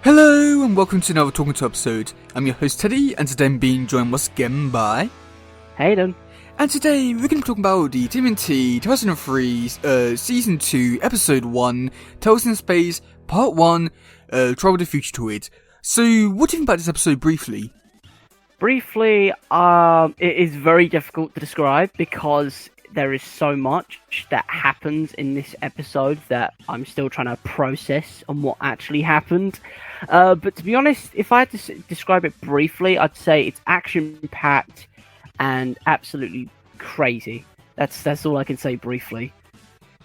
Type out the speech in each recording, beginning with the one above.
Hello and welcome to another Talking To episode. I'm your host Teddy, and today I'm being joined once again by... Hayden. And today we're going to be talking about the TMNT 2003 Season 2 Episode 1, Tales in Space Part 1, Trouble with the Fugitoid. So what do you think about this episode briefly? Briefly, it is very difficult to describe because there is so much that happens in this episode that I'm still trying to process on what actually happened. But to be honest, if I had to describe it briefly, I'd say it's action-packed and absolutely crazy. That's all I can say briefly.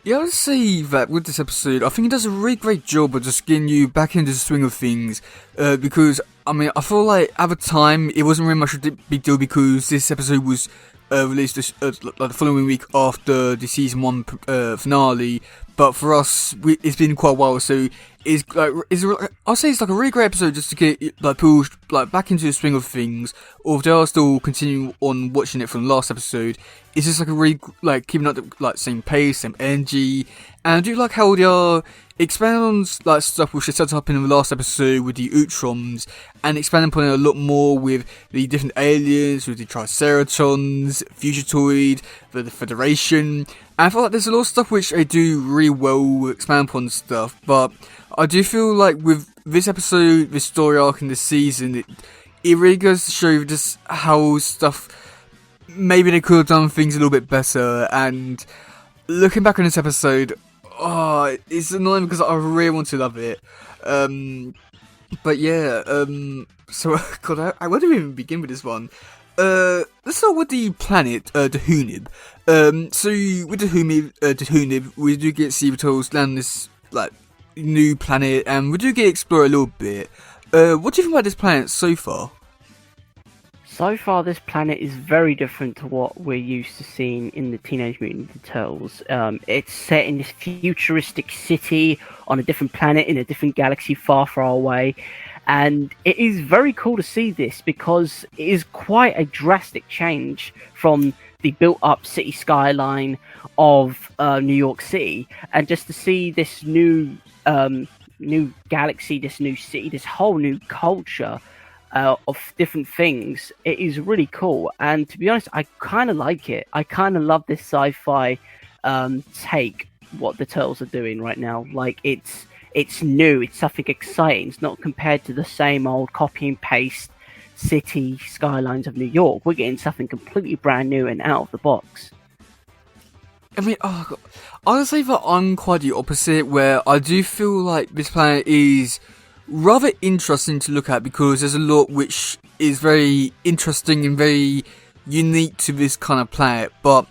Yeah, I'd say that with this episode, I think it does a really great job of just getting you back into the swing of things. Because, I mean, I feel like at the time, it wasn't really much of a big deal because this episode was released like the following week after the season 1 finale. But for us, it's been quite a while, so I'll say it's like a really great episode just to get like pushed like back into the swing of things. Or if they are still continuing on watching it from the last episode, it's just like a really like keeping up the like same pace, same energy. And I do like how they are expanding on like stuff which they set up in the last episode with the Utrons, and expanding upon it a lot more with the different aliens, with the Triceratons, Fugitoid, the Federation. And I feel like there's a lot of stuff which they do really well expand upon stuff, but I do feel like with this episode, this story arc in this season, it really goes to show just how stuff, maybe they could have done things a little bit better. And looking back on this episode, it's annoying because I really want to love it. But yeah, so, God, where do we even begin with this one? Let's start with the planet, the Hunib. So with the Hunib, we do get see the turtles land on this, like, new planet, and we do get to explore a little bit. What do you think about this planet so far? So far, this planet is very different to what we're used to seeing in the Teenage Mutant Ninja Turtles. It's set in this futuristic city on a different planet in a different galaxy far, far away. And it is very cool to see this because it is quite a drastic change from the built-up city skyline of New York City. And just to see this new galaxy, this new city, this whole new culture of different things, it is really cool. And to be honest, I kind of like it. I kind of love this sci-fi take what the Turtles are doing right now. Like, it's new, it's something exciting. It's not compared to the same old copy and paste city skylines of New York. We're getting something completely brand new and out of the box. I mean, I would say that I'm quite the opposite, where I do feel like this planet is rather interesting to look at because there's a lot which is very interesting and very unique to this kind of planet. But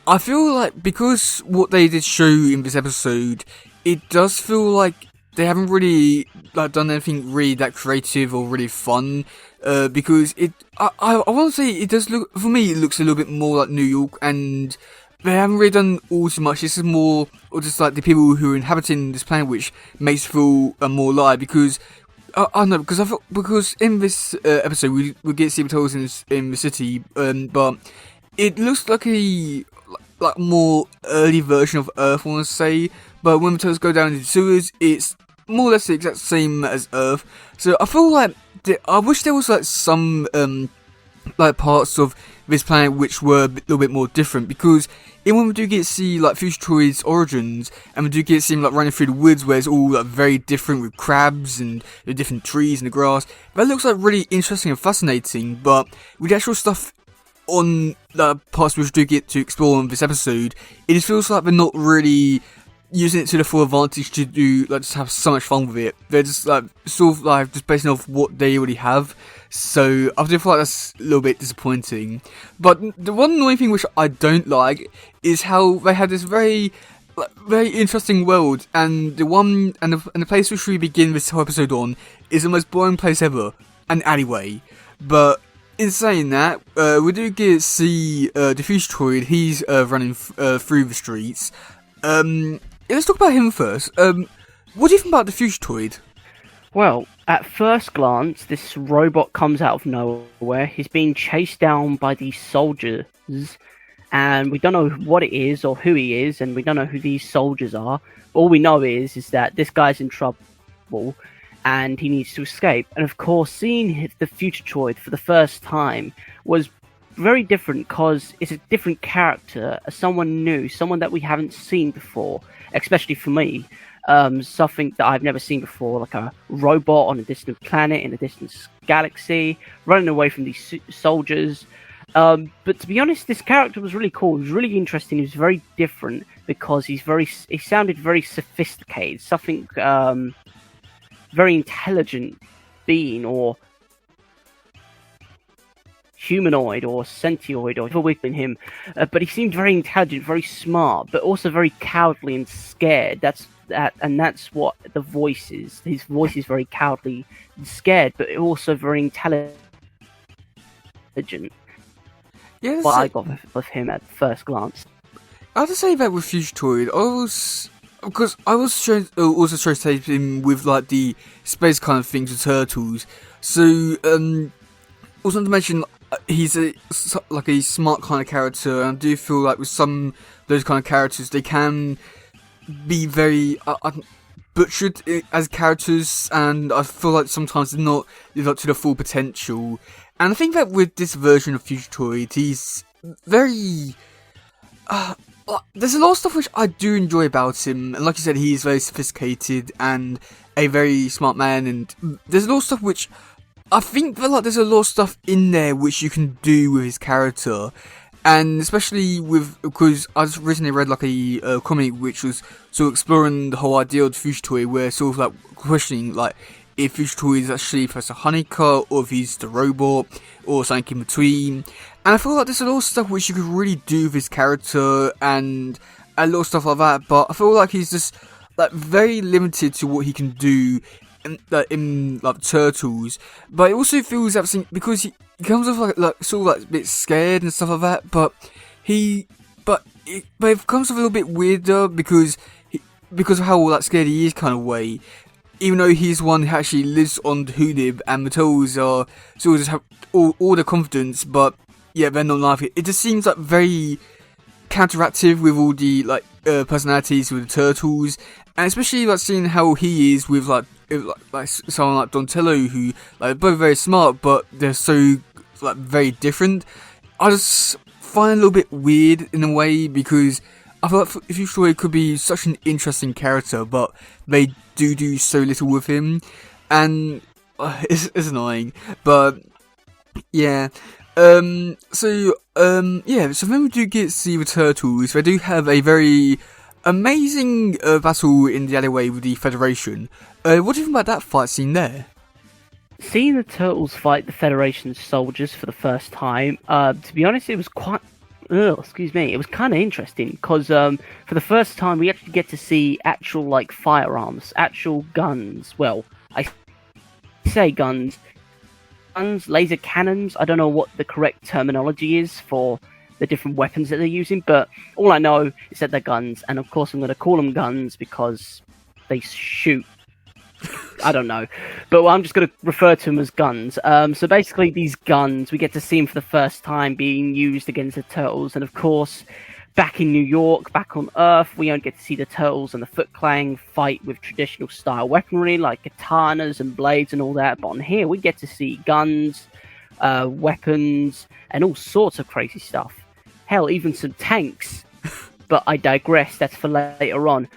I feel like because what they did show in this episode, it does feel like they haven't really like done anything really that creative or really fun. Because I want to say it does look, for me, it looks a little bit more like New York, and they haven't really done all too much. This is more, or just like the people who are inhabiting this planet, which makes it feel more alive. Because I don't know, because in this episode we get to see the turtles in the city, but it looks like a more early version of Earth, I want to say. But when the turtles go down into the sewers, it's more or less the exact same as Earth. So I feel like I wish there was like some like parts of this planet which were a little bit more different, because even when we do get to see like Fugitoid's origins, and we do get to see him like running through the woods where it's all like very different with crabs and the different trees and the grass, that looks like really interesting and fascinating. But with the actual stuff on the parts which we do get to explore in this episode, it just feels like they're not really using it to the full advantage to do like just have so much fun with it. They're just like sort of like just basing off what they already have. So I do feel like that's a little bit disappointing. But the one annoying thing which I don't like is how they have this very interesting world, and the place which we begin this whole episode on is the most boring place ever, an alleyway. But in saying that, we do get to see the Fugitoid. He's running through the streets. Let's talk about him first. What do you think about the Fugitoid? Well, at first glance, this robot comes out of nowhere. He's being chased down by these soldiers, and we don't know what it is or who he is, and we don't know who these soldiers are. All we know is that this guy's in trouble, and he needs to escape. And of course, seeing the future droid for the first time was very different because it's a different character, someone new, someone that we haven't seen before, especially for me. Something that I've never seen before, like a robot on a distant planet in a distant galaxy, running away from these soldiers. But to be honest, this character was really cool. He was really interesting. He was very different because he sounded very sophisticated, something very intelligent being, or humanoid or sentioid or whatever we've been him, but he seemed very intelligent, very smart, but also very cowardly and scared. That's what the voice is. His voice is very cowardly and scared, but also very intelligent. Yeah, what I got of him at first glance. I have to say that with Fugitoid, I was also showing him with like the space kind of things with turtles. So also not to mention he's a smart kind of character, and I do feel like with some of those kind of characters they can be very butchered as characters, and I feel like sometimes they're not live up to the full potential. And I think that with this version of Fugitoid, he's very there's a lot of stuff which I do enjoy about him, and like you said, he is very sophisticated and a very smart man, and there's a lot of stuff which I think that there's a lot of stuff in there which you can do with his character, and especially because I just recently read like a comic which was sort of exploring the whole idea of the Fugitoid, where sort of like questioning like if Fugitoid is actually Professor Honeycutt, or if he's the robot, or something in between. And I feel like there's a lot of stuff which you could really do with his character, and a lot of stuff like that, but I feel like he's just like very limited to what he can do in Turtles. But it also feels that because he comes off like sort of like a bit scared and stuff like that, but it comes off a little bit weirder because of how like scared he is kind of way. Even though he's one who actually lives on the Hoodib, and the Turtles are sort of just have all the confidence, but yeah, they're not laughing. It just seems like very counteractive with all the personalities with the Turtles, and especially like seeing how he is with like someone like Donatello, who like both very smart, but they're so like very different. I just find it a little bit weird in a way, because I feel like if you thought it could be such an interesting character, but they do so little with him, and it's annoying. But yeah. So when we do get to see the Turtles, they do have a very amazing battle in the alleyway with the Federation. What do you think about that fight scene there? Seeing the Turtles fight the Federation soldiers for the first time, to be honest, it was quite... it was kind of interesting, because for the first time we actually get to see actual firearms, actual guns. Well, I say guns, laser cannons. I don't know what the correct terminology is for the different weapons that they're using, but all I know is that they're guns, and of course I'm going to call them guns because they shoot. I don't know, but I'm just going to refer to them as guns. So basically these guns, we get to see them for the first time being used against the Turtles, and of course back in New York, back on Earth, we only get to see the Turtles and the Foot Clan fight with traditional style weaponry like katanas and blades and all that, but on here we get to see guns, weapons, and all sorts of crazy stuff. Hell, even some tanks. But I digress, that's for later on.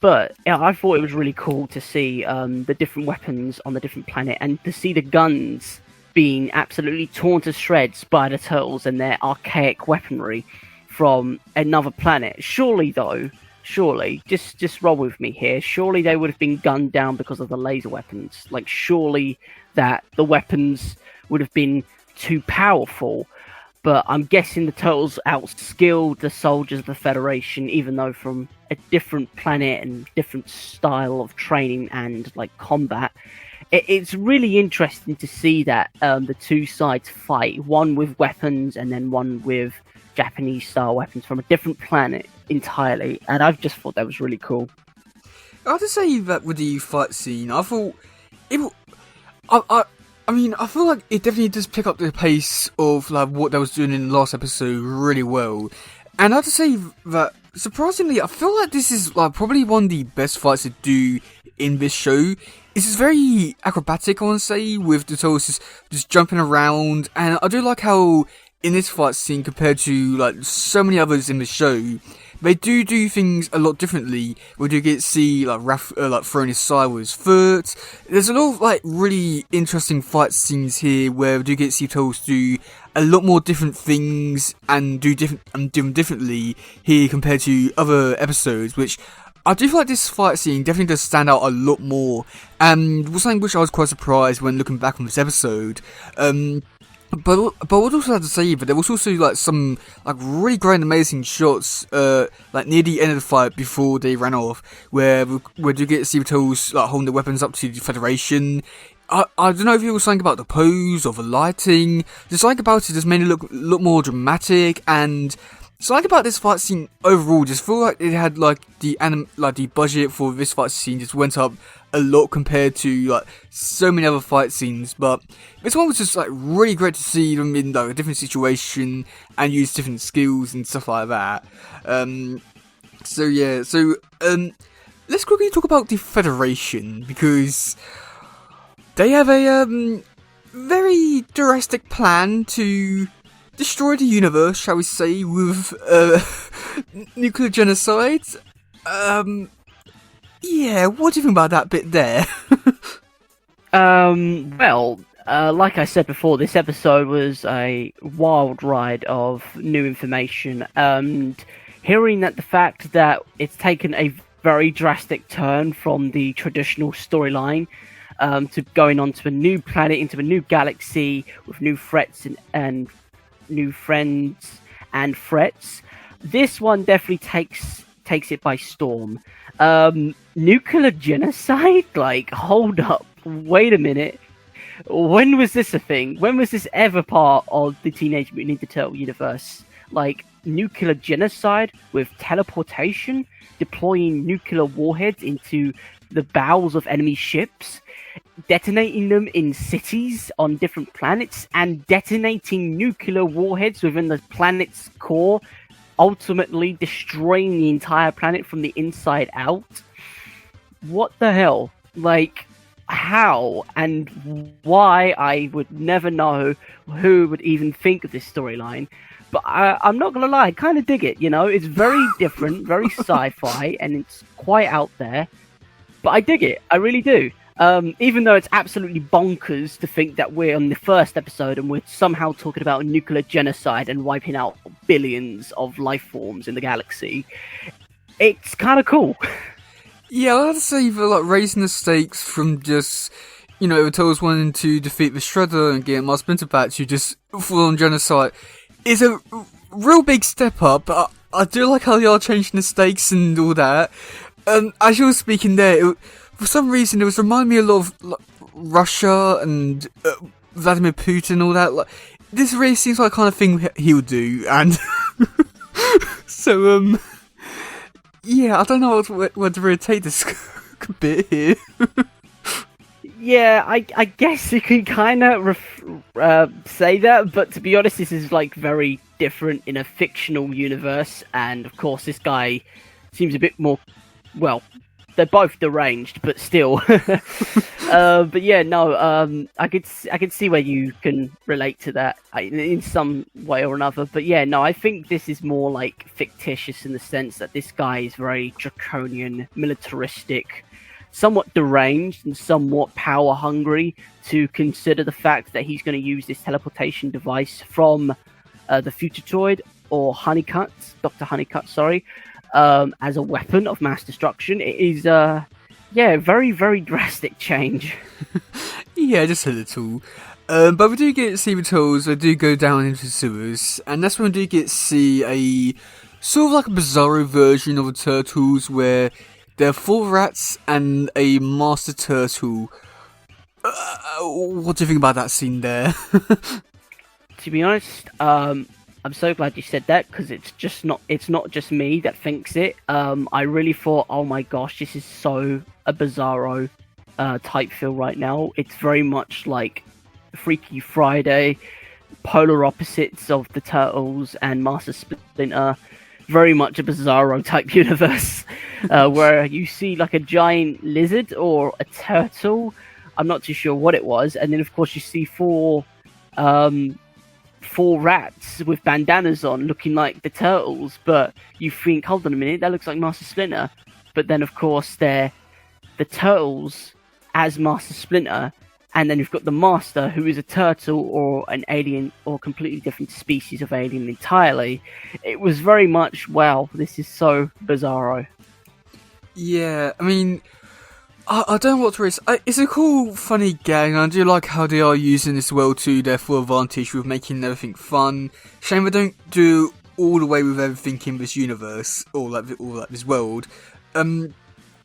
But yeah, I thought it was really cool to see the different weapons on the different planet, and to see the guns being absolutely torn to shreds by the Turtles and their archaic weaponry from another planet. Surely, just roll with me here. Surely they would have been gunned down because of the laser weapons. Surely that the weapons would have been too powerful. But I'm guessing the Turtles outskilled the soldiers of the Federation, even though from a different planet and different style of training and combat. It's really interesting to see that the two sides fight, one with weapons and then one with Japanese style weapons from a different planet entirely, and I've just thought that was really cool. I have to say that with the fight scene, I thought I feel like it definitely does pick up the pace of what they was doing in the last episode really well. And I have to say that surprisingly, I feel like this is probably one of the best fights to do in this show. it's just very acrobatic, I want to say, with the turtles just jumping around, and I do like how in this fight scene, compared to like so many others in the show, they do things a lot differently. We do get to see like Raph like throwing his side with his foot. There's a lot of like really interesting fight scenes here where we do get to see turtles do a lot more different things and do them differently here compared to other episodes, which I do feel like this fight scene definitely does stand out a lot more, and was something which I was quite surprised when looking back on this episode. But I would also have to say that there was also like some like really great and amazing shots like near the end of the fight before they ran off, where you get to see the turtles like holding the weapons up to the Federation. I don't know if it was something about the pose or the lighting. There's something about it just made it look more dramatic, and something about this fight scene overall just feel like it had like the budget for this fight scene just went up a lot compared to like so many other fight scenes. But this one was just like really great to see them in like a different situation and use different skills and stuff like that. So let's quickly talk about the Federation, because they have a very drastic plan to destroy the universe, shall we say, with nuclear genocide. Yeah, what do you think about that bit there? Like I said before, this episode was a wild ride of new information, and hearing that the fact that it's taken a very drastic turn from the traditional storyline to going on to a new planet, into a new galaxy with new threats and new friends and threats. This one definitely takes it by storm. Nuclear genocide? Like, hold up, wait a minute. When was this a thing? When was this ever part of the Teenage Mutant Ninja Turtle universe? Like, nuclear genocide with teleportation, deploying nuclear warheads into the bowels of enemy ships, detonating them in cities on different planets, and detonating nuclear warheads within the planet's core, ultimately destroying the entire planet from the inside out. What the hell? Like, how and why? I would never know who would even think of this storyline. But I'm not gonna lie, I kind of dig it. You know, it's very different, very sci-fi, and it's quite out there. But I dig it. I really do. Even though it's absolutely bonkers to think that we're on the first episode and we're somehow talking about nuclear genocide and wiping out billions of life forms in the galaxy, it's kind of cool. Yeah, I'd say that like raising the stakes from just, you know, Turtles wanting to defeat the Shredder and get Mars Splinter back to just full-on genocide is a real big step up. But I do like how they are changing the stakes and all that. As you were speaking there, for some reason it was reminding me a lot of like, Russia and Vladimir Putin and all that. Like, this really seems like the kind of thing he would do, and so yeah, I don't know what to really take this bit here. Yeah, I guess you can kind of say that, but to be honest, this is like very different in a fictional universe, and of course this guy seems a bit more, well, they're both deranged, but still. But yeah, no, I could see where you can relate to that in some way or another. But yeah, no, I think this is more like fictitious in the sense that this guy is very draconian, militaristic, somewhat deranged, and somewhat power hungry to consider the fact that he's going to use this teleportation device from the Future Droid, or Honeycutt, Dr. Honeycutt, sorry, as a weapon of mass destruction. It is, very, very drastic change. Yeah, just a little. But we do get to see the Turtles, they do go down into the sewers, and that's when we do get to see a sort of like a bizarro version of the Turtles, where there are 4 rats and a Master Turtle. What do you think about that scene there? To be honest, I'm so glad you said that, because it's not just me that thinks it. I really thought, oh my gosh, this is so a bizarro type feel right now. It's very much like Freaky Friday, polar opposites of the Turtles and Master Splinter. very much a Bizarro type universe, where you see like a giant lizard or a turtle. I'm not too sure what it was, and then of course you see um, four rats with bandanas on, looking like the turtles. But you think, hold on a minute, that looks like Master Splinter. But then of course they're the turtles as Master Splinter, and then you've got the Master, who is a turtle or an alien or completely different species of alien entirely. It was very much, wow, this is so bizarro. Yeah, I mean, I don't know what to risk. It's a cool, funny gang. I do like how they are using this world to their full advantage with making everything fun. Shame they don't do all the way with everything in this universe or like this world.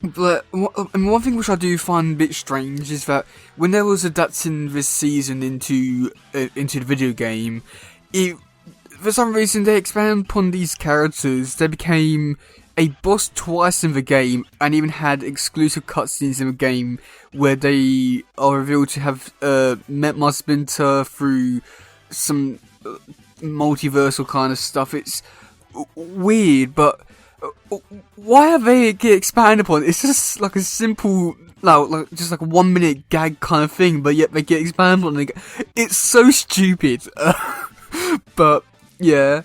But one thing which I do find a bit strange is that when there was adapting this season into the video game, it for some reason they expand upon these characters. They became a boss twice in the game, and even had exclusive cutscenes in the game where they are revealed to have met Master Splinter through some multiversal kind of stuff. It's weird, but why have they get expanded upon? It's just like a simple, like just like a 1 minute gag kind of thing, but yet they get expanded upon. It's so stupid. But yeah.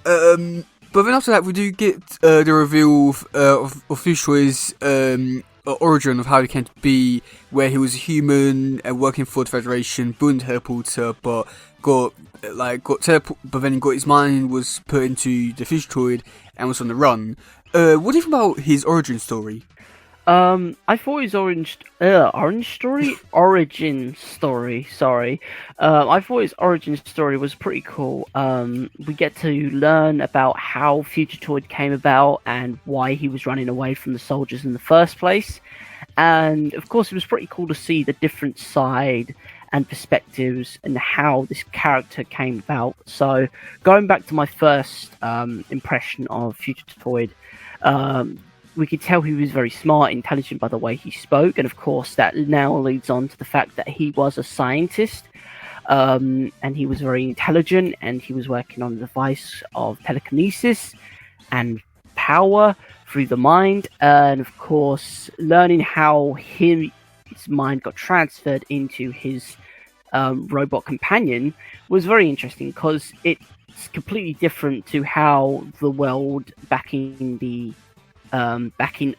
But then after that, we do get the reveal of Fishroy's origin of how he came to be, where he was a human working for the Federation, born teleporter, but but then got his mind was put into the fish droid and was on the run. What do you think about his origin story? I thought his origin story. Sorry, I thought his origin story was pretty cool. We get to learn about how Future Toyd came about and why he was running away from the soldiers in the first place. And of course, it was pretty cool to see the different side and perspectives and how this character came about. So, going back to my first impression of Future Toyd, we could tell he was very smart, intelligent by the way he spoke, and of course that now leads on to the fact that he was a scientist, and he was very intelligent, and he was working on a device of telekinesis and power through the mind, and of course learning how his mind got transferred into his robot companion was very interesting, because it's completely different to how the world back in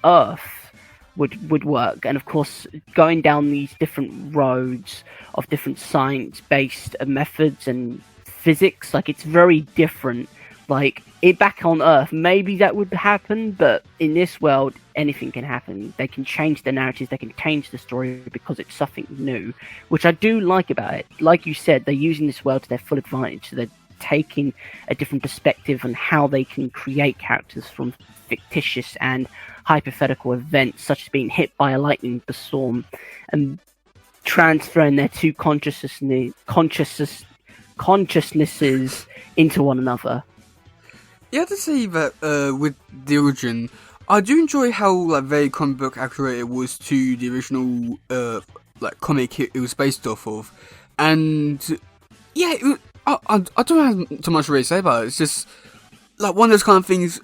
Earth would work. And of course, going down these different roads of different science-based methods and physics, like it's very different. Like it back on Earth, maybe that would happen, but in this world, anything can happen. They can change the narratives, they can change the story because it's something new, which I do like about it. Like you said, they're using this world to their full advantage. So they're taking a different perspective on how they can create characters from fictitious and hypothetical events, such as being hit by a lightning storm, and transferring their two consciousnesses into one another. You have to say that with the origin, I do enjoy how very comic book accurate it was to the original comic it was based off of, and yeah, I don't have too much to really say about it. It's just like one of those kind of things.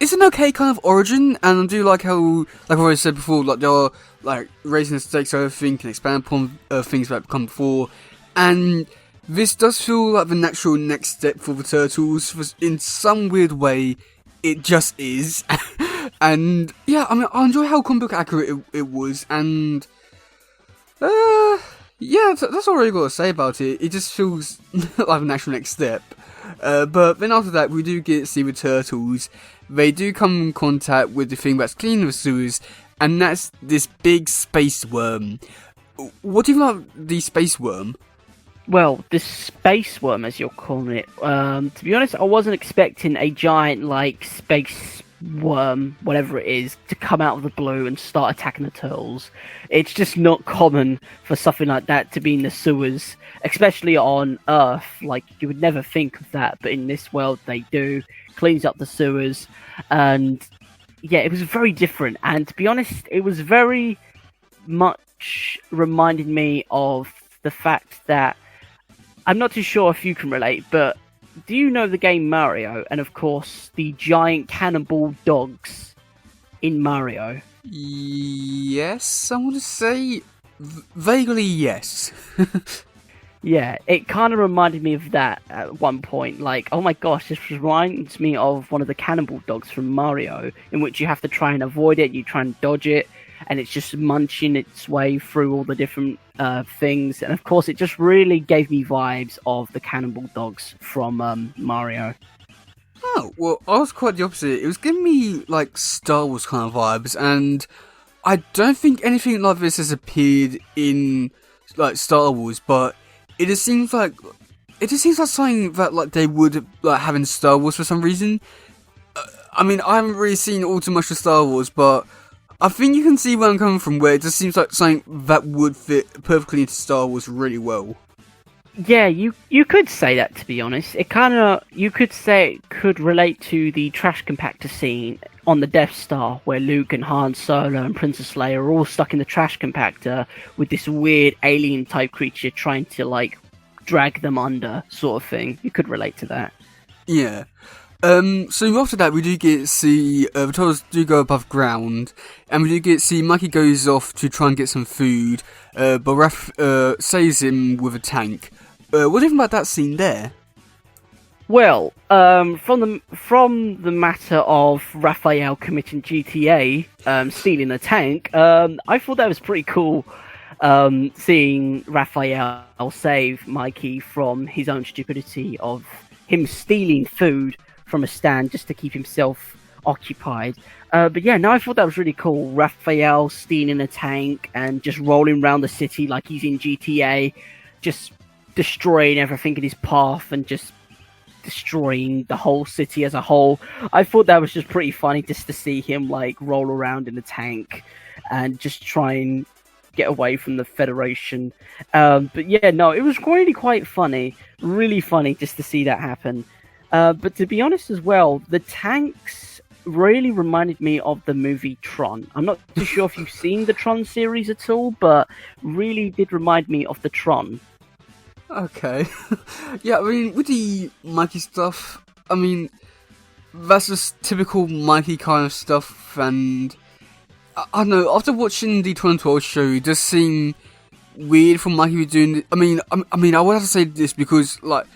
It's an okay kind of origin, and I do like how, like I've already said before, like they are like raising the stakes of everything, can expand upon things that have come before, and this does feel like the natural next step for the Turtles. In some weird way, it just is, and yeah, I mean, I enjoy how comic book accurate it was, and yeah, that's all I really got to say about it. It just feels like a natural next step. But then after that, we do get to see the Turtles. They do come in contact with the thing that's cleaning the sewers, and that's this big space worm. What do you think about the space worm? Well, this space worm, as you're calling it, to be honest, I wasn't expecting a giant, like, space worm, whatever it is, to come out of the blue and start attacking the turtles. It's just not common for something like that to be in the sewers, especially on Earth. Like, you would never think of that, but in this world they do. Cleans up the sewers, and yeah, it was very different. And to be honest, it was very much reminded me of the fact that, I'm not too sure if you can relate, but do you know the game Mario? And of course, the giant cannibal dogs in Mario. Yes, I want to say vaguely yes. Yeah, it kind of reminded me of that at one point. Like, oh my gosh, this reminds me of one of the cannibal dogs from Mario, in which you have to try and avoid it, you try and dodge it, and it's just munching its way through all the different things. And of course, it just really gave me vibes of the cannibal dogs from Mario. Oh, well, I was quite the opposite. It was giving me, like, Star Wars kind of vibes, and I don't think anything like this has appeared in, like, Star Wars, but it just seems like something that, like, they would, like, have in Star Wars for some reason. I mean, I haven't really seen all too much of Star Wars, but I think you can see where I'm coming from, where it just seems like something that would fit perfectly into Star Wars really well. Yeah, you could say that, to be honest. It kind of, you could say it could relate to the trash compactor scene on the Death Star, where Luke and Han Solo and Princess Leia are all stuck in the trash compactor with this weird alien type creature trying to, like, drag them under, sort of thing. You could relate to that. Yeah. So after that, we do get to see the turtles do go above ground, and we do get to see Mikey goes off to try and get some food, but Raph saves him with a tank. What do you think about that scene there? Well, from the matter of Raphael committing GTA, stealing a tank, I thought that was pretty cool. Seeing Raphael save Mikey from his own stupidity of him stealing food from a stand just to keep himself occupied. But yeah, no, I thought that was really cool. Raphael stealing a tank and just rolling around the city like he's in GTA, just destroying everything in his path and just destroying the whole city as a whole. I thought that was just pretty funny just to see him like roll around in a tank and just try and get away from the Federation. But yeah, no, it was really quite funny, really funny just to see that happen. But to be honest as well, the tanks really reminded me of the movie Tron. I'm not too sure if you've seen the Tron series at all, but really did remind me of the Tron. Okay. Yeah, I mean, with the Mikey stuff, I mean, that's just typical Mikey kind of stuff, and I don't know, after watching the 2012 show, it does seem weird for Mikey to be doing it. I mean, I would have to say this because, like,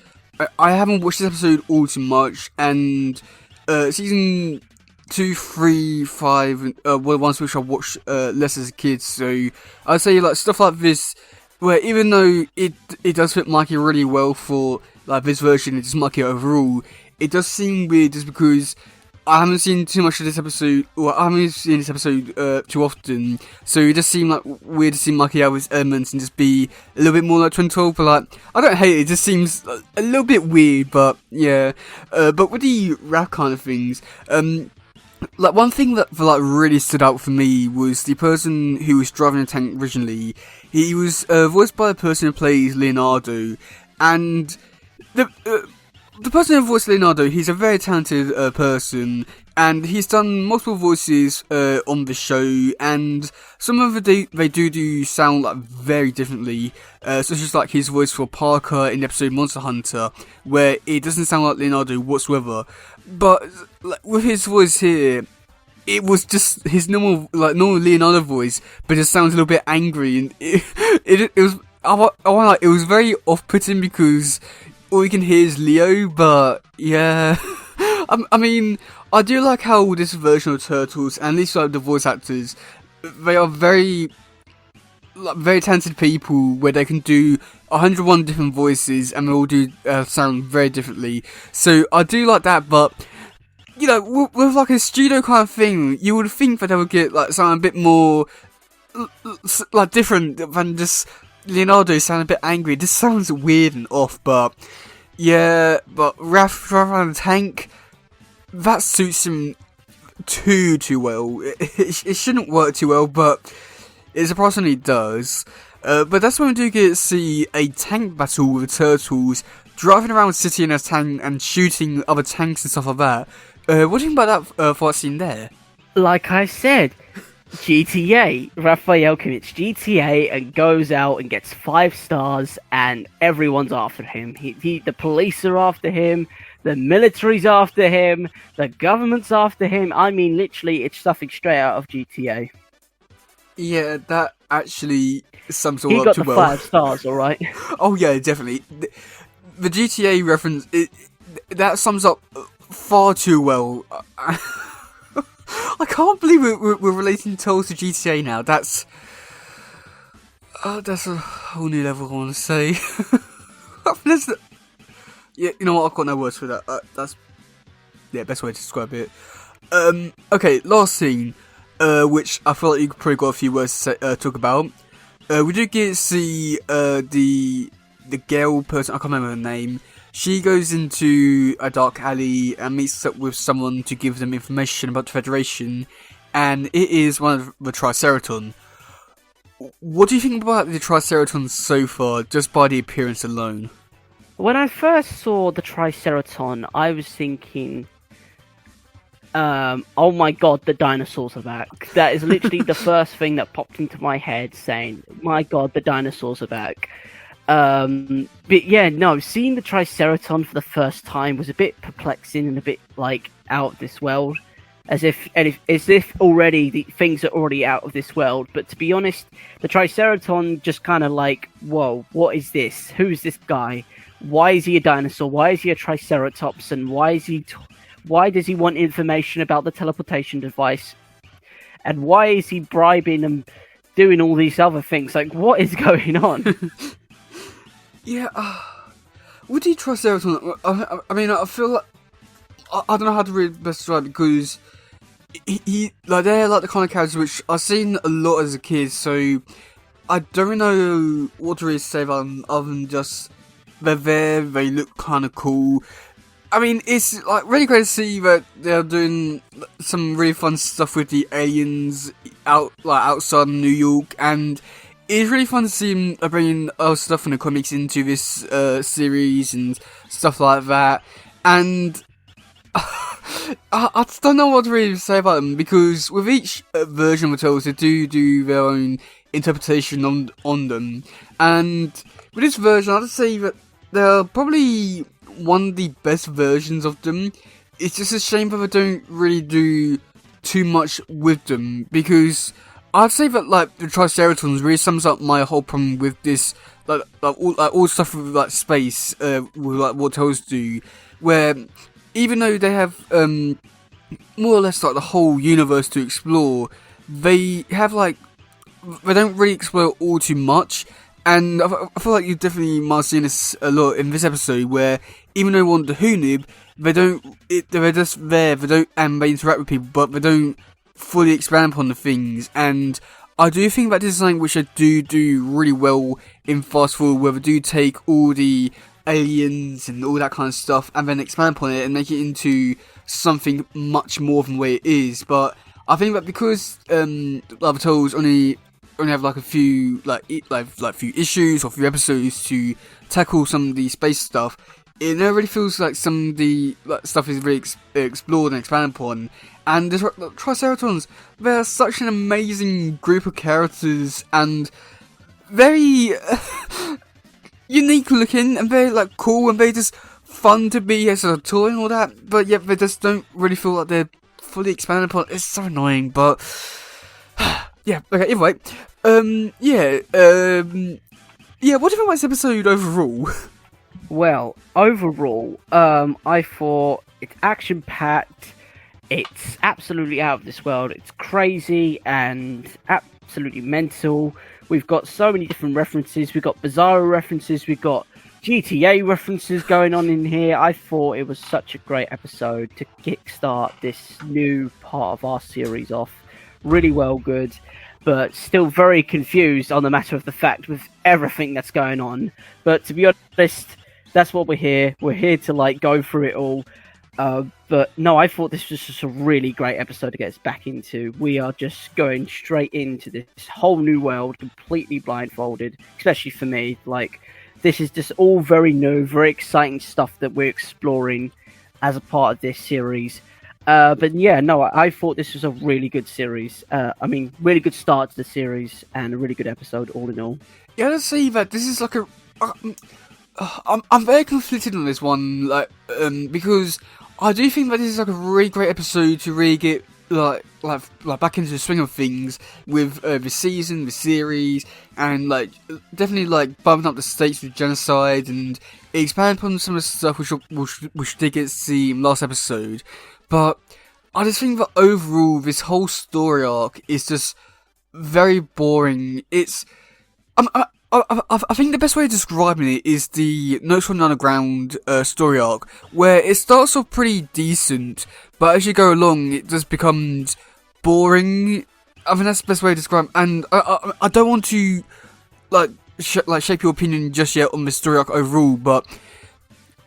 I haven't watched this episode all too much, and season 2, 3, 5 were the ones which I watched less as a kid, so I'd say, like, stuff like this, where even though it does fit Mikey really well for, like, this version, it's just Mikey overall, it does seem weird just because I haven't seen too much of this episode, or I haven't seen this episode too often, so it just seemed like weird to see Mikey have his elements and just be a little bit more like 2012, but like, I don't hate it, it just seems a little bit weird, but yeah. But with the rap kind of things, like, one thing that like really stood out for me was the person who was driving the tank originally. He was voiced by the person who plays Leonardo, and the person who voiced Leonardo, he's a very talented person, and he's done multiple voices on the show, and some of them they do sound like very differently, such as like his voice for Parker in the episode Monster Hunter, where it doesn't sound like Leonardo whatsoever, but like, with his voice here, it was just his normal Leonardo voice, but it sounds a little bit angry, and it was it was very off-putting because all you can hear is Leo, but yeah. I mean, I do like how this version of Turtles, and at least like the voice actors, they are very talented people where they can do 101 different voices and they all do sound very differently. So I do like that, but you know, with like a studio kind of thing, you would think that they would get like something a bit more like different than just Leonardo sounding a bit angry. This sounds weird and off, but yeah, but Raph driving the tank, that suits him too well. It shouldn't work too well, but it surprisingly does. But that's when we do get to see a tank battle with the turtles, driving around the city in a tank and shooting other tanks and stuff like that. What do you think about that fight scene there? Like I said, GTA. Raphael commits GTA and goes out and gets 5 stars, and everyone's after him. The police are after him, the military's after him, the government's after him. I mean, literally, it's something straight out of GTA. Yeah, that actually sums He all up got too the well. 5 stars, all right. Oh yeah, definitely. The GTA reference, that sums up far too well. I can't believe we're relating Tolls to GTA now. That's a whole new level, I want to say. Yeah, you know what? I've got no words for that. That's best way to describe it. Okay, last scene, which I feel like you probably got a few words to talk about. We do get to see the girl person. I can't remember her name. She goes into a dark alley and meets up with someone to give them information about the Federation, and it is one of the Triceraton. What do you think about the Triceraton so far, just by the appearance alone? When I first saw the Triceraton, I was thinking, oh my god, the dinosaurs are back. That is literally the first thing that popped into my head, saying, my god, the dinosaurs are back. But yeah, no, seeing the Triceraton for the first time was a bit perplexing and a bit like out of this world, as if already the things are already out of this world. But to be honest, the Triceraton just kind of like, whoa, what is this? Who's this guy? Why is he a dinosaur? Why is he a Triceratops? And why does he want information about the teleportation device? And why is he bribing and doing all these other things? Like, what is going on? Yeah, would you trust Triceratops? I mean, I feel like I don't know how to really best describe it, because he like they're like the kind of characters which I've seen a lot as a kid, so I don't know what to really say about them other than just they're there, they look kind of cool. I mean, it's like really great to see that they're doing some really fun stuff with the aliens outside New York, and it's really fun to see them bringing other stuff from the comics into this series and stuff like that. And I just don't know what to really say about them, because with each version of the Turtles, they do their own interpretation on them. And with this version, I'd say that they're probably one of the best versions of them. It's just a shame that they don't really do too much with them, because I'd say that like the Triceratons really sums up my whole problem with this, like all stuff with like space, with like what Turtles do, where even though they have more or less like the whole universe to explore, they don't really explore all too much. And I feel like you definitely might have seen this a lot in this episode, where even though they want the Hoonib, they're just there, and they interact with people, but they don't fully expand upon the things. And I do think that this is something which I do really well in Fast Forward, where they do take all the aliens and all that kind of stuff and then expand upon it and make it into something much more than the way it is. But I think that because Lava Tolls only have like a few few issues or few episodes to tackle some of the space stuff, it never really feels like some of the stuff is really explored and expanded upon. And the Triceratons, they're such an amazing group of characters, and very unique looking, and very like cool, and very just fun to be as a toy and all that. But yet they just don't really feel like they're fully expanded upon. It's so annoying, but yeah. Okay. Either way, yeah. What do you think about this episode overall? Well, overall, I thought it's action-packed, it's absolutely out of this world, it's crazy and absolutely mental. We've got so many different references, we've got Bizarro references, we've got GTA references going on in here. I thought it was such a great episode to kickstart this new part of our series off. Really well good, but still very confused on the matter of the fact with everything that's going on. But to be honest, that's what we're here. We're here to like go through it all. But no, I thought this was just a really great episode to get us back into. We are just going straight into this whole new world, completely blindfolded, especially for me. Like, this is just all very new, very exciting stuff that we're exploring as a part of this series. But yeah, no, I thought this was a really good series. I mean, really good start to the series and a really good episode all in all. Yeah, let's say that this is like a. I'm very conflicted on this one, because I do think that this is like a really great episode to really get like back into the swing of things with the season, the series, and like definitely like bumping up the stakes with genocide and expand upon some of the stuff which did get to see in last episode. But I just think that overall this whole story arc is just very boring. It's I think the best way of describing it is the Notes from the Underground story arc, where it starts off pretty decent, but as you go along, it just becomes boring. I think that's the best way to describe it. And I don't want to shape your opinion just yet on the story arc overall, but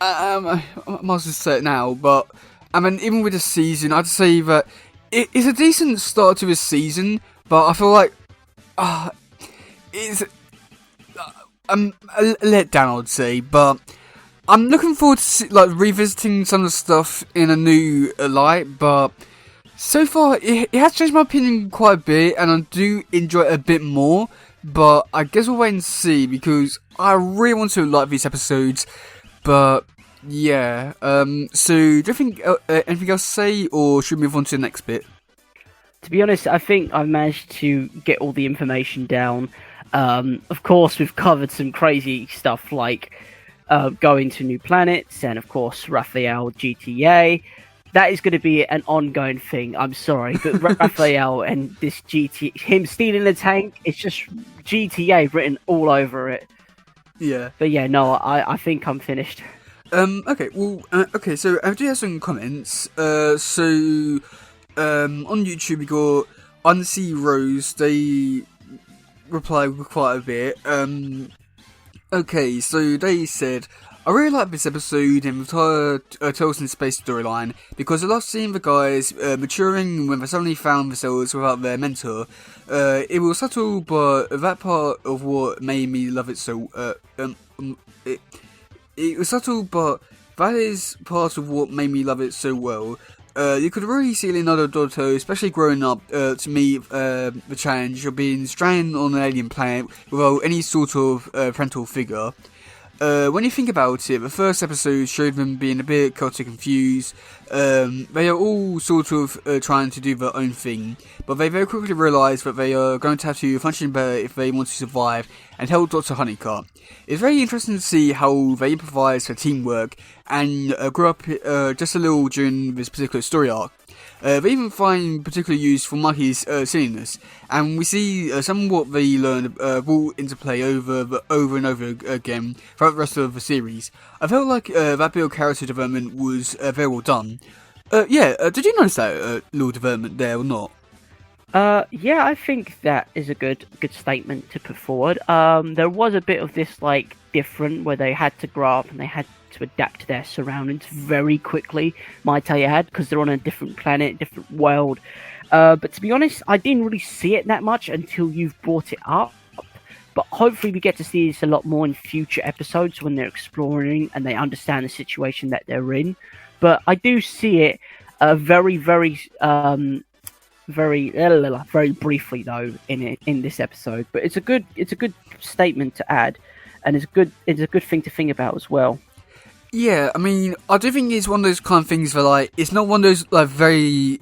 I might as well say it now. But I mean, even with the season, I'd say that it's a decent start to this season, but I feel like it's a letdown, I'd say. But I'm looking forward to revisiting some of the stuff in a new light. But so far, it has changed my opinion quite a bit, and I do enjoy it a bit more. But I guess we'll wait and see, because I really want to like these episodes. But yeah, so do you think anything else to say, or should we move on to the next bit? To be honest, I think I managed to get all the information down. Of course, we've covered some crazy stuff like going to new planets, and of course, Raphael GTA. That is going to be an ongoing thing. I'm sorry, but Raphael and this him stealing the tank, it's just GTA written all over it. Yeah. But yeah, no, I think I'm finished. Okay, well, so I do have some comments. On YouTube we got Unsea Rose, they reply with quite a bit. Okay, so they said, I really like this episode and the entire Tales in Space storyline, because I love seeing the guys maturing when they suddenly found themselves without their mentor. It was subtle, but that part of what made me love it so... It was subtle, but that is part of what made me love it so well. You could really see Leonardo Dotto, especially growing up, to meet the challenge of being stranded on an alien planet without any sort of parental figure. When you think about it, the first episode showed them being a bit chaotic and confused. They are all sort of trying to do their own thing, but they very quickly realise that they are going to have to function better if they want to survive and help Dr. Honeycutt. It's very interesting to see how they improvise their teamwork and grew up just a little during this particular story arc. They even find particular use for Mikey's silliness, and we see some of what they learned brought into play over and over again throughout the rest of the series. I felt like that bit of character development was very well done. Did you notice that little development there or not? Yeah, I think that is a good statement to put forward. There was a bit of this like different where they had to grow up and they had to adapt to their surroundings very quickly. Might I add, because they're on a different planet, different world. But to be honest, I didn't really see it that much until you've brought it up. But hopefully we get to see this a lot more in future episodes when they're exploring and they understand the situation that they're in. But I do see it very briefly though in this episode. But it's a good statement to add, and it's a good thing to think about as well. Yeah, I mean, I do think it's one of those kind of things that it's not one of those very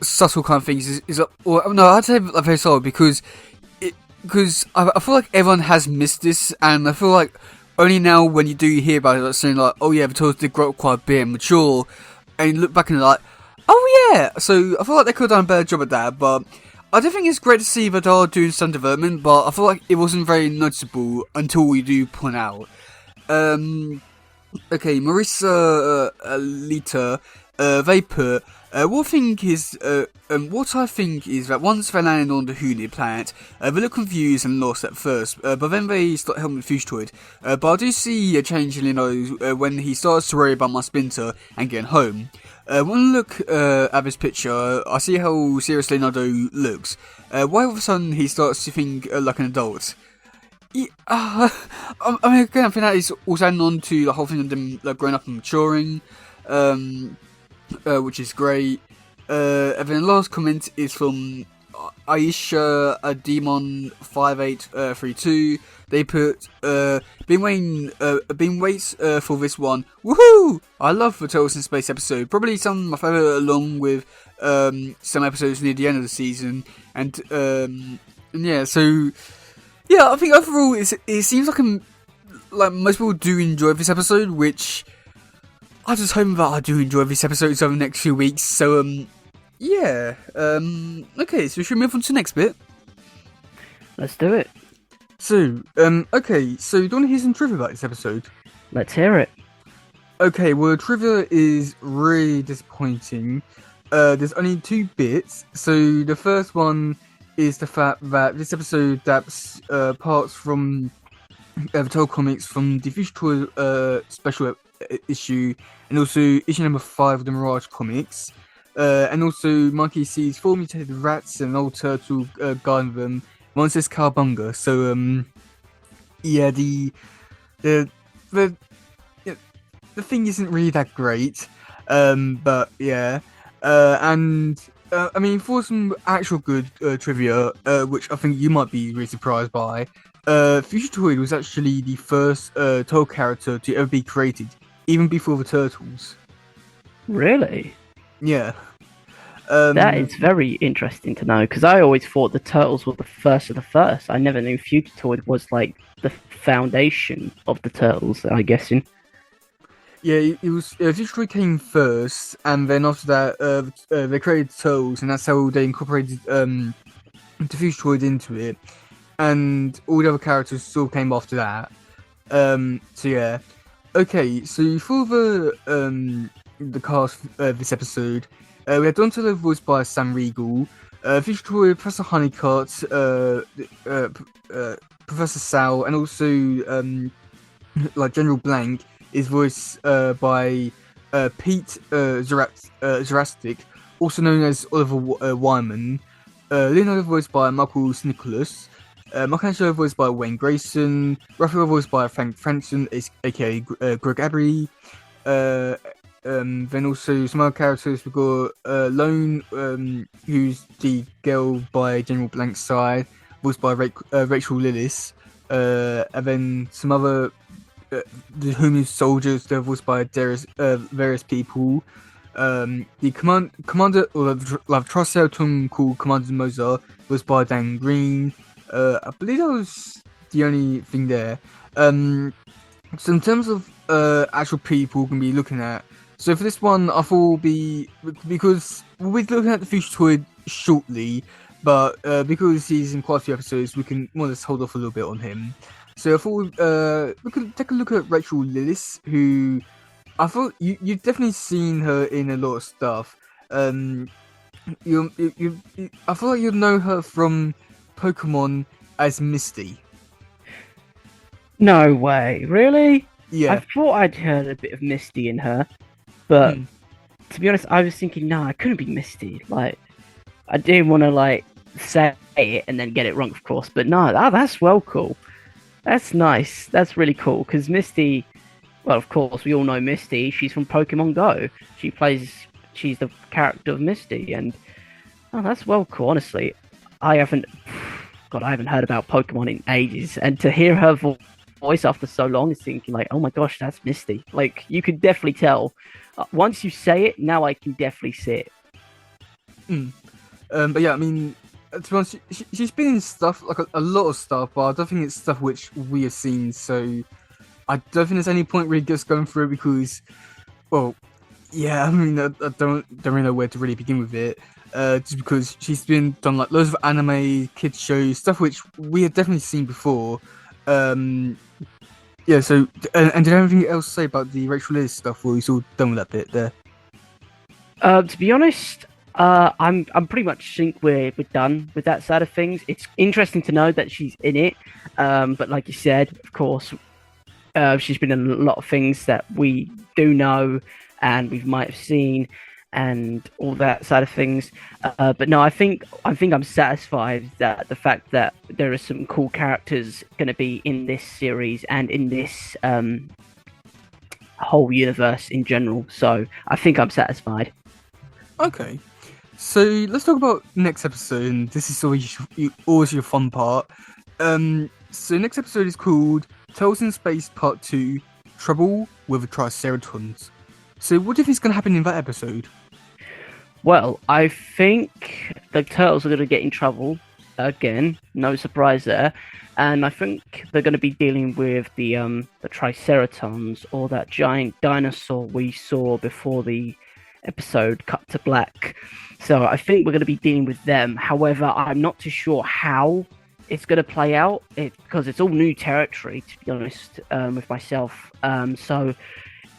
subtle kind of things. I'd say very subtle because I feel like everyone has missed this, and I feel like only now when you do hear about it, saying oh yeah, the Turtles did grow up quite a bit and mature, and you look back and you're like, oh yeah. So I feel like they could have done a better job at that, but I do think it's great to see that they are doing some development, but I feel like it wasn't very noticeable until we do point out. Okay, Marissa Lita, they put, what I think is that once they land on the Hoonid planet, they look confused and lost at first, but then they start helping the Fugitoid. But I do see a change in Lino when he starts to worry about my Splinter and getting home. When I look at this picture, I see how serious Leonardo looks. Why all of a sudden he starts to think like an adult? Yeah, I mean, again, I think that is also adding on to the whole thing of them growing up and maturing, which is great. And then the last comment is from Aisha Demon 5832. They put been waits for this one. Woohoo! I love the Turtles in Space episode. Probably some of my favourite, along with some episodes near the end of the season. And yeah, so yeah, I think overall it seems like most people do enjoy this episode, which I just hope that I do enjoy this episode over the next few weeks. So yeah. Okay, so should we move on to the next bit? Let's do it. So, okay, so do you want to hear some trivia about this episode? Let's hear it. Okay, well, trivia is really disappointing. There's only 2 bits. So the first one is the fact that this episode adapts parts from the Total Comics from the Future Tour special issue, and also issue number 5 of the Mirage Comics. And also, Monkey sees 4 mutated rats and an old turtle guarding them. One says Cowabunga. So, yeah, the thing isn't really that great. But yeah, and I mean, for some actual good trivia, which I think you might be really surprised by, Fugitoid was actually the first Turtle character to ever be created, even before the Turtles. Really? Yeah. That is very interesting to know, because I always thought the Turtles were the first of the first. I never knew Fugitoid was like the foundation of the Turtles, I'm guessing. Yeah, it was Fugitoid came first, and then after that, they created Turtles, and that's how they incorporated the Fugitoid into it, and all the other characters still came after that. So yeah, okay. So for the cast this episode. We had Donatello voiced by Sam Riegel, Fugitoid, Professor Honeycutt, Professor Sal, and also like General Blank is voiced by Pete Zarastik, also known as Oliver Wyman. Leonardo voiced by Michael Nicholas. Michelangelo voiced by Wayne Grayson. Raphael voiced by Frank Franson, aka Greg Abry. Then also some other characters. We've got Lone, who's the girl by General Blank's side, voiced by Rachel Lillis. And then some other the Human soldiers, they're voiced by various people. The commander, or the Triceratops called Commander Mozart, was by Dan Green. I believe that was the only thing there. So in terms of actual people we're going to be looking at, so for this one, I thought will be, because we'll be looking at the Fugitoid shortly, but because he's in quite a few episodes, we can more or less hold off a little bit on him. So I thought we could take a look at Rachel Lillis, who I thought you've definitely seen her in a lot of stuff. I feel like you'll know her from Pokemon as Misty. No way, really? Yeah. I thought I'd heard a bit of Misty in her, but to be honest, I was thinking, no, it couldn't be Misty. Like, I didn't want to like say it and then get it wrong, of course. But no, that's well cool. That's nice. That's really cool because Misty. Well, of course, we all know Misty. She's from Pokemon Go. She's the character of Misty, and that's well cool. Honestly, I haven't heard about Pokemon in ages, and to hear her voice after so long is thinking like, oh my gosh, that's Misty. Like, you could definitely tell. Once you say it, now I can definitely see it. But yeah, I mean, to be honest, she's been in stuff, like a lot of stuff, but I don't think it's stuff which we have seen, so I don't think there's any point really just going through it because, well, yeah, I mean, I don't really know where to really begin with it, just because she's done like loads of anime, kids shows, stuff which we have definitely seen before. Yeah, so, and did anything else to say about the Rachel Lillis stuff, or are you all done with that bit there? To be honest, I'm pretty much think we're done with that side of things. It's interesting to know that she's in it, but like you said, of course, she's been in a lot of things that we do know and we might have seen, and all that side of things. But no, I think I'm satisfied that the fact that there are some cool characters going to be in this series and in this whole universe in general. So I think I'm satisfied. Okay. So let's talk about next episode. And this is always your fun part. So next episode is called Tales in Space Part 2: Trouble with the Triceratons. So what do you think is going to happen in that episode? Well, I think the turtles are going to get in trouble again. No surprise there. And I think they're going to be dealing with the Triceratons, or that giant dinosaur we saw before the episode cut to black. So I think we're going to be dealing with them. However, I'm not too sure how it's going to play out because it's all new territory, to be honest, with myself. So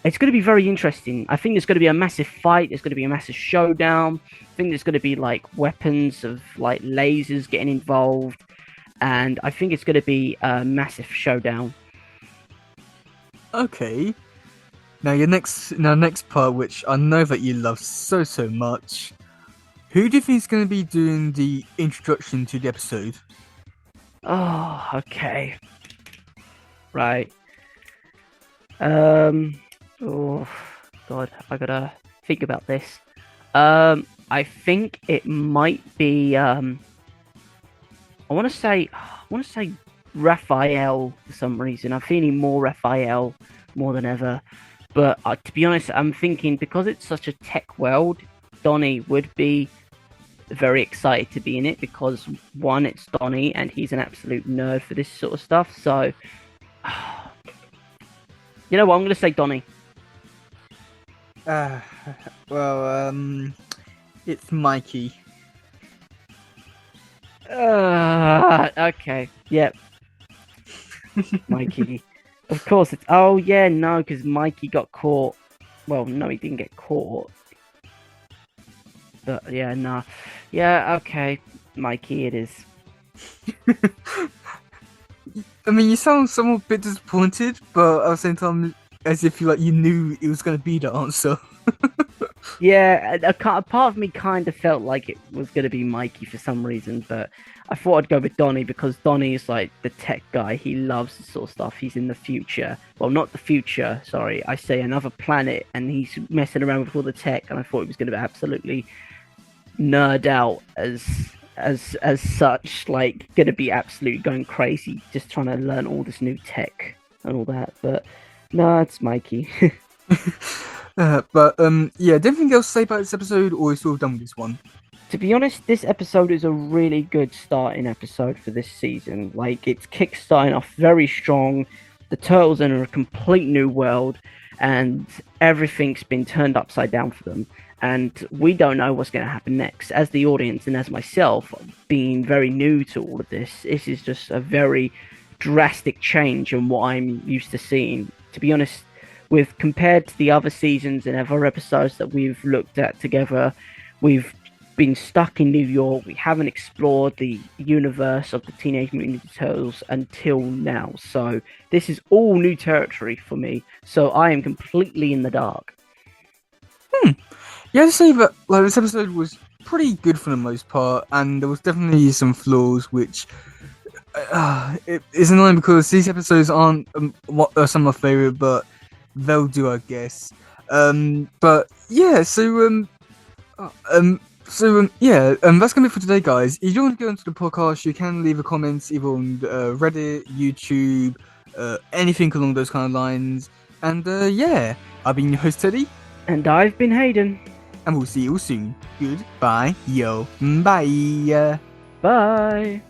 it's going to be very interesting. I think there's going to be a massive fight. There's going to be a massive showdown. I think there's going to be like weapons of like lasers getting involved. And I think it's going to be a massive showdown. Okay. Now next part, which I know that you love so much. Who do you think is going to be doing the introduction to the episode? Oh, okay. Right. Oh God, I gotta think about this. I think it might be. I want to say Raphael for some reason. I'm feeling more Raphael more than ever. But to be honest, I'm thinking because it's such a tech world, Donnie would be very excited to be in it because one, it's Donnie and he's an absolute nerd for this sort of stuff. So, you know what? I'm going to say Donnie. It's Mikey. Okay. Yep. Mikey. Of course it's... Oh, yeah, no, because Mikey got caught. Well, no, he didn't get caught. But, yeah, no. Yeah, okay. Mikey, it is. I mean, you sound somewhat bit disappointed, but at the same time, as if you knew it was going to be the answer. Yeah, a part of me kind of felt like it was going to be Mikey for some reason, but I thought I'd go with Donnie because Donnie is like the tech guy. He loves this sort of stuff. He's in the future. Well, not the future, sorry. I say another planet, and he's messing around with all the tech, and I thought he was going to absolutely nerd out as such, like going to be absolutely going crazy, just trying to learn all this new tech and all that. But no, it's Mikey. Yeah, anything else to say about this episode, or is all done with this one? To be honest, this episode is a really good starting episode for this season. Like, it's kickstarting off very strong. The turtles are in a complete new world, and everything's been turned upside down for them. And we don't know what's going to happen next. As the audience and as myself, being very new to all of this is just a very drastic change in what I'm used to seeing. To be honest, with compared to the other seasons and other episodes that we've looked at together, we've been stuck in New York. We haven't explored the universe of the Teenage Mutant Ninja Turtles until now. So this is all new territory for me. So I am completely in the dark. Yeah, I'd say that this episode was pretty good for the most part, and there was definitely some flaws, which it is annoying because these episodes aren't some of my favorite, but they'll do, I guess. But yeah, that's gonna be it for today, guys. If you want to go into the podcast, you can leave a comment either on Reddit, YouTube, anything along those kind of lines. And yeah, I've been your host Teddy, and I've been Hayden, and we'll see you soon. Goodbye, yo, bye. Bye.